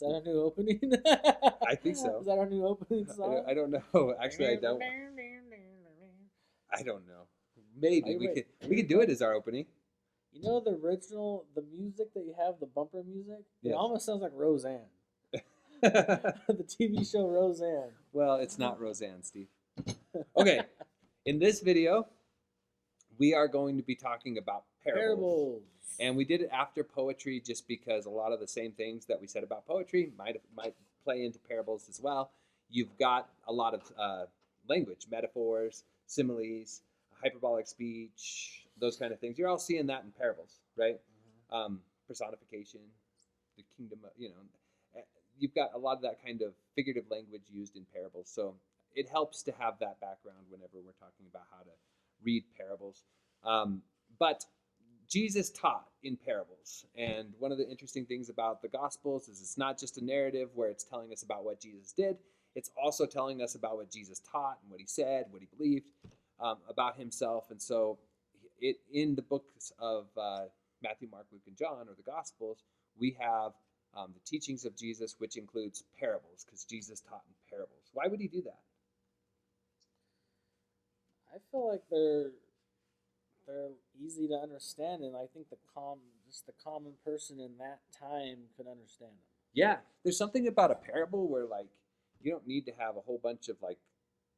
that our new opening? I think so. Is that our new opening song? I don't know. Actually, I don't. I don't know. Maybe we could do it as our opening. You know the music that you have, the bumper music? It Yes. almost sounds like Roseanne. The TV show Roseanne. Well, it's not Roseanne, Steve. Okay, in this video, we are going to be talking about parables. And we did it after poetry just because a lot of the same things that we said about poetry might play into parables as well. You've got a lot of language, metaphors, similes, hyperbolic speech, those kind of things. You're all seeing that in parables, right? Personification, the kingdom, you've got a lot of that kind of figurative language used in parables. So it helps to have that background whenever we're talking about how to read parables. But Jesus taught in parables. And one of the interesting things about the Gospels is it's not just a narrative where it's telling us about what Jesus did. It's also telling us about what Jesus taught and what he said, what he believed about himself. And so in the books of Matthew, Mark, Luke, and John, or the Gospels, we have the teachings of Jesus, which includes parables, because Jesus taught in parables. Why would he do that? I feel like they're easy to understand, and I think the common person in that time could understand them. Yeah, there's something about a parable where you don't need to have a whole bunch of like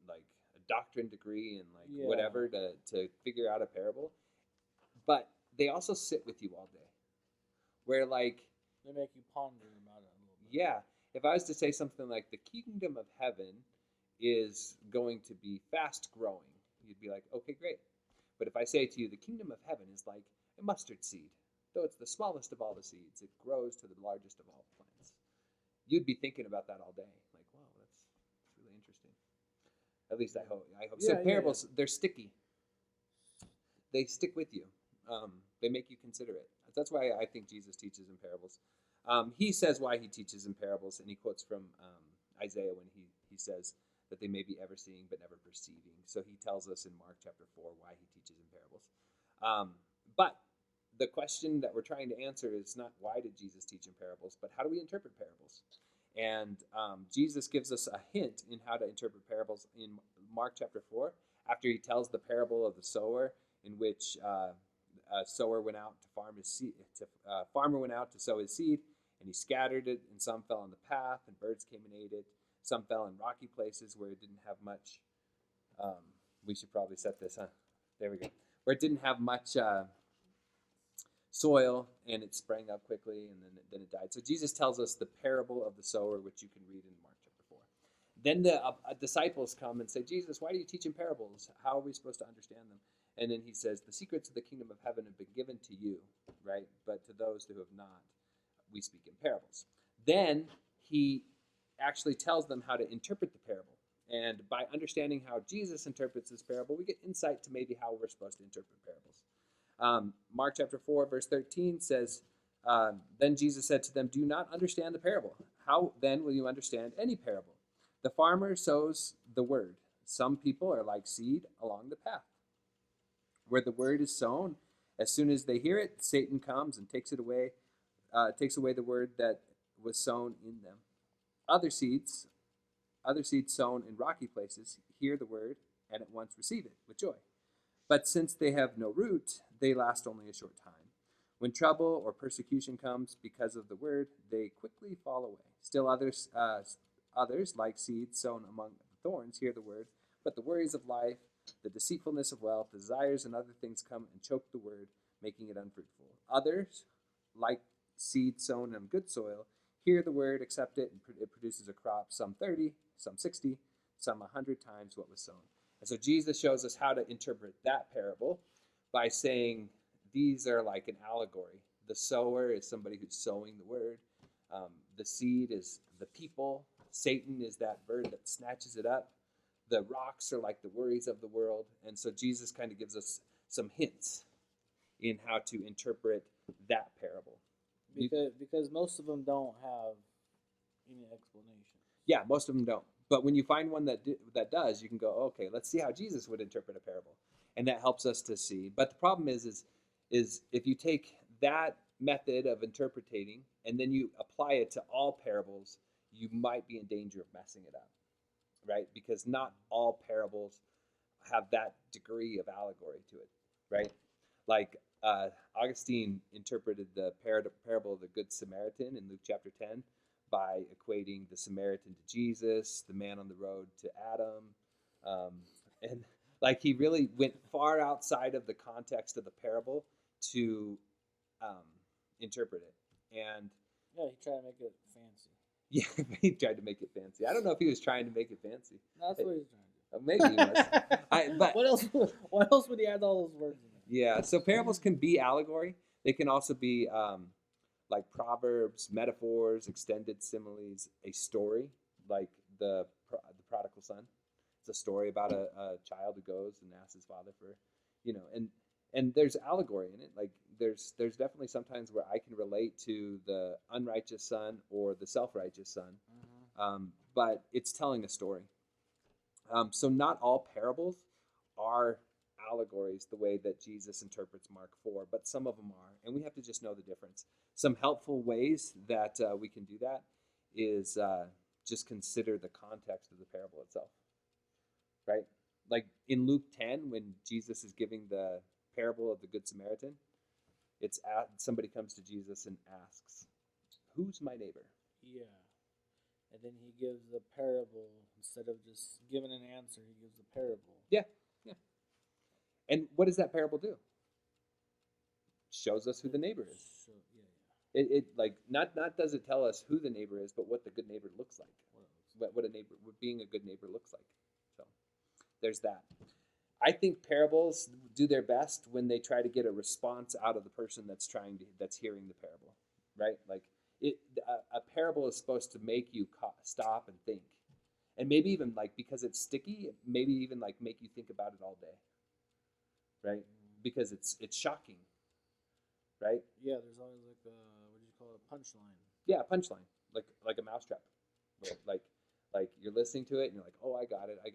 a doctrine degree and whatever to figure out a parable, but they also sit with you all day. Where they make you ponder about it a little bit. Yeah, if I was to say something like the kingdom of heaven is going to be fast growing, you'd be like, okay, great. But if I say to you, the kingdom of heaven is like a mustard seed, though it's the smallest of all the seeds, it grows to the largest of all plants. You'd be thinking about that all day. Like, wow, that's really interesting. At least I hope. So parables, they're sticky. They stick with you. They make you consider it. That's why I think Jesus teaches in parables. He says why he teaches in parables, and he quotes from Isaiah when he says that they may be ever seeing but never perceiving. So he tells us in Mark chapter 4 why he teaches in parables. But the question that we're trying to answer is not why did Jesus teach in parables, but how do we interpret parables? And Jesus gives us a hint in how to interpret parables in Mark chapter 4, after he tells the parable of the sower, in which a sower went out to farm his seed. Farmer went out to sow his seed, and he scattered it, and some fell on the path, and birds came and ate it. Some fell in rocky places where it didn't have much. We should probably set this, huh? There we go. Where it didn't have much soil, and it sprang up quickly, and then it died. So Jesus tells us the parable of the sower, which you can read in Mark chapter 4. Then the disciples come and say, Jesus, why do you teach in parables? How are we supposed to understand them? And then he says, the secrets of the kingdom of heaven have been given to you, right? But to those who have not, we speak in parables. Then he actually tells them how to interpret the parable. And by understanding how Jesus interprets this parable, we get insight to maybe how we're supposed to interpret parables. Mark chapter 4, verse 13 says, then Jesus said to them, do you not understand the parable? How then will you understand any parable? The farmer sows the word. Some people are like seed along the path. Where the word is sown, as soon as they hear it, Satan comes and takes away the word that was sown in them. Other seeds sown in rocky places hear the word and at once receive it with joy. But since they have no root, they last only a short time. When trouble or persecution comes because of the word, they quickly fall away. Still others, like seeds sown among thorns, hear the word, but the worries of life, the deceitfulness of wealth, desires, and other things come and choke the word, making it unfruitful. Others, like seed sown on good soil, hear the word, accept it, and it produces a crop, some 30, some 60, some 100 times what was sown. And so Jesus shows us how to interpret that parable by saying these are like an allegory. The sower is somebody who's sowing the word. The seed is the people. Satan is that bird that snatches it up. The rocks are like the worries of the world. And so Jesus kind of gives us some hints in how to interpret that parable. Because most of them don't have any explanation. Yeah, most of them don't. But when you find one that does, you can go, okay, let's see how Jesus would interpret a parable. And that helps us to see. But the problem is if you take that method of interpreting, and then you apply it to all parables, you might be in danger of messing it up, right? Because not all parables have that degree of allegory to it, right? Like Augustine interpreted the parable of the Good Samaritan in Luke chapter 10 by equating the Samaritan to Jesus, the man on the road to Adam, and like he really went far outside of the context of the parable to interpret it. And Yeah, he tried to make it fancy. yeah, he tried to make it fancy. I don't know if he was trying to make it fancy. That's what he's trying to do. Maybe he was. But what else? What else would he add all those words in there? yeah, so parables can be allegory. They can also be like proverbs, metaphors, extended similes, a story, like the prodigal son. It's a story about a child who goes and asks his father for, and there's allegory in it. Like there's definitely sometimes where I can relate to the unrighteous son or the self-righteous son, but it's telling a story. So not all parables are allegories the way that Jesus interprets Mark 4, but some of them are, and we have to just know the difference. Some helpful ways that we can do that is just consider the context of the parable itself, right? Like in Luke 10, when Jesus is giving the parable of the Good Samaritan, it's somebody comes to Jesus and asks, "Who's my neighbor?" Yeah. And then he gives the parable instead of just giving an answer. He gives a parable. Yeah. And what does that parable do? Shows us who the neighbor is. So, yeah. It like not does it tell us who the neighbor is, but what the good neighbor looks like. What being a good neighbor looks like. So there's that. I think parables do their best when they try to get a response out of the person that's hearing the parable, right? Like a parable is supposed to make you stop and think, and maybe even like because it's sticky, maybe even like make you think about it all day, right? Because it's shocking, right? Yeah, there's always like what do you call it, a punchline. Yeah, a punchline, like a mousetrap, like you're listening to it and you're like, oh, I got it, and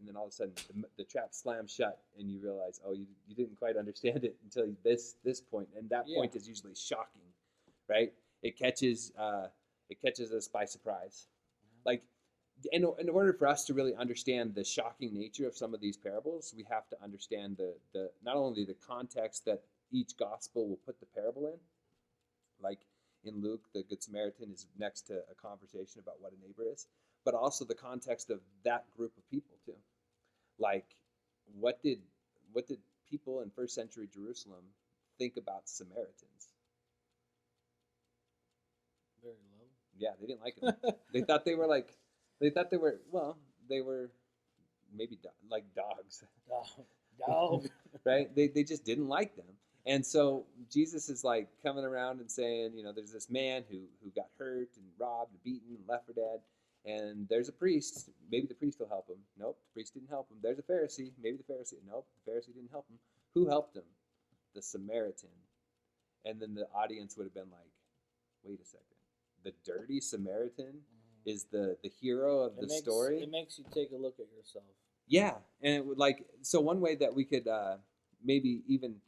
then all of a sudden the trap slams shut and you realize, oh, you didn't quite understand it until this point, and that point is usually shocking, right? It catches us by surprise. Like, in order for us to really understand the shocking nature of some of these parables, we have to understand the not only the context that each gospel will put the parable in, like in Luke, the Good Samaritan is next to a conversation about what a neighbor is, but also the context of that group of people too. Like, what did people in first century Jerusalem think about Samaritans? Very low. Yeah, they didn't like them. They thought they were maybe like dogs. Dog. Right? They just didn't like them. And so Jesus is like coming around and saying, there's this man who got hurt and robbed and beaten and left for dead. And there's a priest. Maybe the priest will help him. Nope, the priest didn't help him. There's a Pharisee. Maybe the Pharisee. Nope, the Pharisee didn't help him. Who helped him? The Samaritan. And then the audience would have been like, wait a second. The dirty Samaritan is the hero of the story? It makes you take a look at yourself. Yeah, and it would so one way that we could maybe even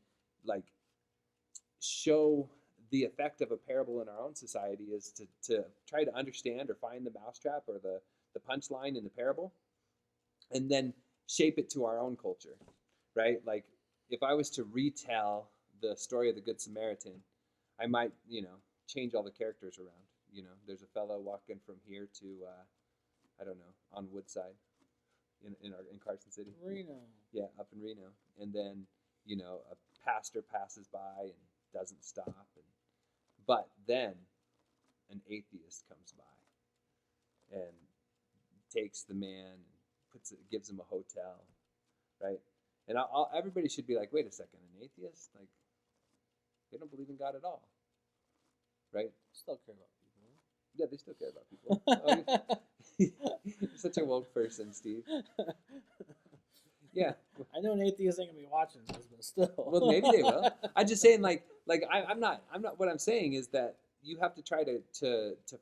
show the effect of a parable in our own society is to try to understand or find the mousetrap or the punchline in the parable, and then shape it to our own culture, right? Like if I was to retell the story of the Good Samaritan, I might, change all the characters around. There's a fellow walking from here to, I don't know, on Woodside in Carson City. Reno. Yeah, up in Reno. And then, a pastor passes by and doesn't stop. But then an atheist comes by and takes the man and gives him a hotel, right? And everybody should be like, wait a second, an atheist? Like, they don't believe in God at all, right? Still care about people. Yeah, they still care about people. You're such a woke person, Steve. Yeah. I know an atheist ain't gonna be watching this, but still. Well, maybe they will. I'm just saying, I'm not. What I'm saying is that you have to try to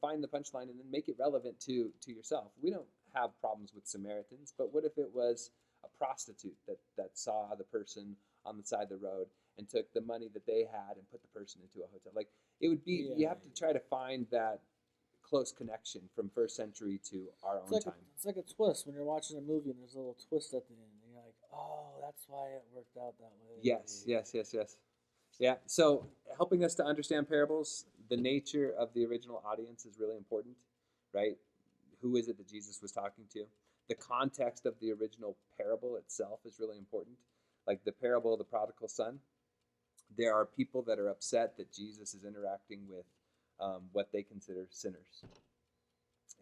find the punchline and then make it relevant to yourself. We don't have problems with Samaritans, but what if it was a prostitute that saw the person on the side of the road and took the money that they had and put the person into a hotel. Like, it would be, you have to try to find that close connection from first century to our own time. It's like a twist when you're watching a movie and there's a little twist at the end. And you're like, oh, that's why it worked out that way. Yes. Yeah, so helping us to understand parables, the nature of the original audience is really important, right? Who is it that Jesus was talking to? The context of the original parable itself is really important. Like the parable of the prodigal son, there are people that are upset that Jesus is interacting with what they consider sinners.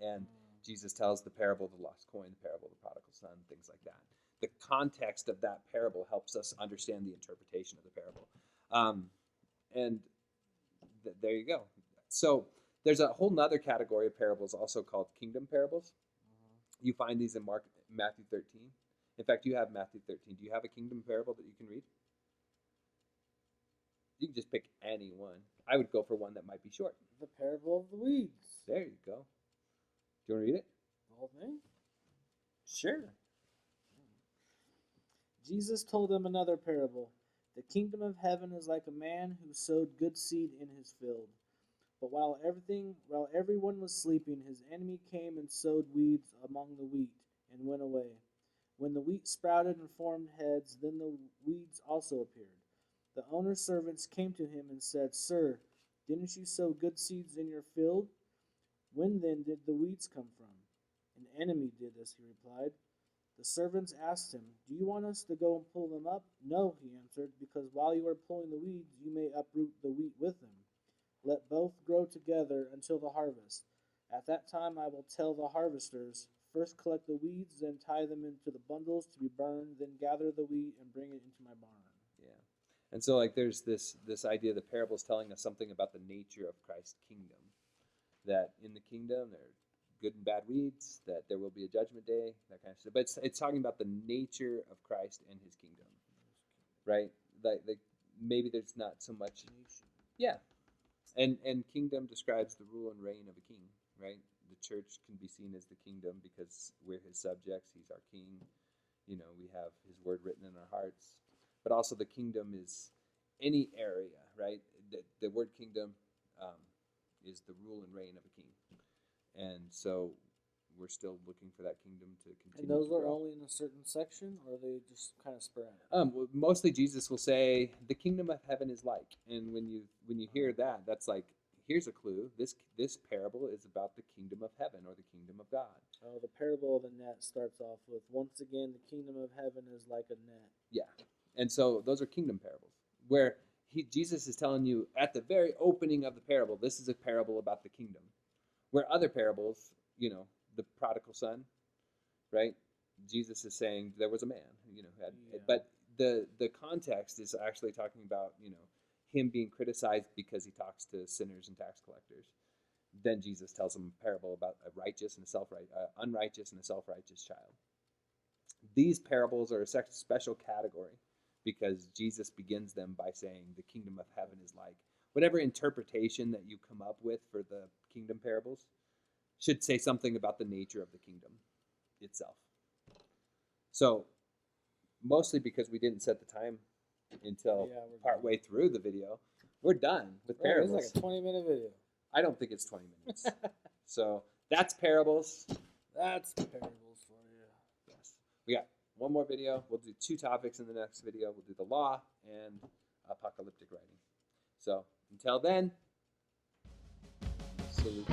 And Jesus tells the parable of the lost coin, the parable of the prodigal son, things like that. The context of that parable helps us understand the interpretation of the parable. There you go. So there's a whole nother category of parables also called kingdom parables. You find these in Matthew 13. In fact, you have Matthew 13. Do you have a kingdom parable that you can read? You can just pick any one. I would go for one that might be short. The parable of the weeds. There you go. Do you want to read it? The whole thing? Sure. Jesus told them another parable. The kingdom of heaven is like a man who sowed good seed in his field. But while everyone was sleeping, his enemy came and sowed weeds among the wheat and went away. When the wheat sprouted and formed heads, then the weeds also appeared. The owner's servants came to him and said, Sir, didn't you sow good seeds in your field? When then did the weeds come from? An enemy did this, he replied. The servants asked him, Do you want us to go and pull them up? No, he answered, because while you are pulling the weeds, you may uproot the wheat with them. Let both grow together until the harvest. At that time I will tell the harvesters, First collect the weeds, then tie them into the bundles to be burned, then gather the wheat and bring it into my barn. Yeah. And so like there's this idea, the parable is telling us something about the nature of Christ's kingdom. That in the kingdom there are good and bad weeds, that there will be a judgment day, that kind of stuff. But it's talking about the nature of Christ and his kingdom. Right? Like maybe there's not so much. Yeah. And kingdom describes the rule and reign of a king, right? The church can be seen as the kingdom because we're his subjects. He's our king. You know, we have his word written in our hearts. But also the kingdom is any area, right? The word kingdom is the rule and reign of a king. And so we're still looking for that kingdom to continue. And those are only in a certain section, or are they just kind of sporadic? Well, mostly Jesus will say, the kingdom of heaven is like. And when you hear that, that's like, here's a clue. This parable is about the kingdom of heaven or the kingdom of God. Oh, the parable of the net starts off with, once again, the kingdom of heaven is like a net. Yeah. And so those are kingdom parables, where Jesus is telling you at the very opening of the parable, this is a parable about the kingdom. Where other parables, you know, the prodigal son, right? Jesus is saying there was a man, you know, but the context is actually talking about, you know, him being criticized because he talks to sinners and tax collectors. Then Jesus tells him a parable about a righteous and a unrighteous and a self-righteous child. These parables are a special category because Jesus begins them by saying the kingdom of heaven is like. Whatever interpretation that you come up with for the kingdom parables should say something about the nature of the kingdom itself. So, mostly because we didn't set the time until partway through the video, we're done with parables. It's like a 20-minute video. I don't think it's 20 minutes. So, that's parables. That's parables for you. Yes. We got one more video. We'll do 2 topics in the next video. We'll do the law and apocalyptic writing. So, until then, salute.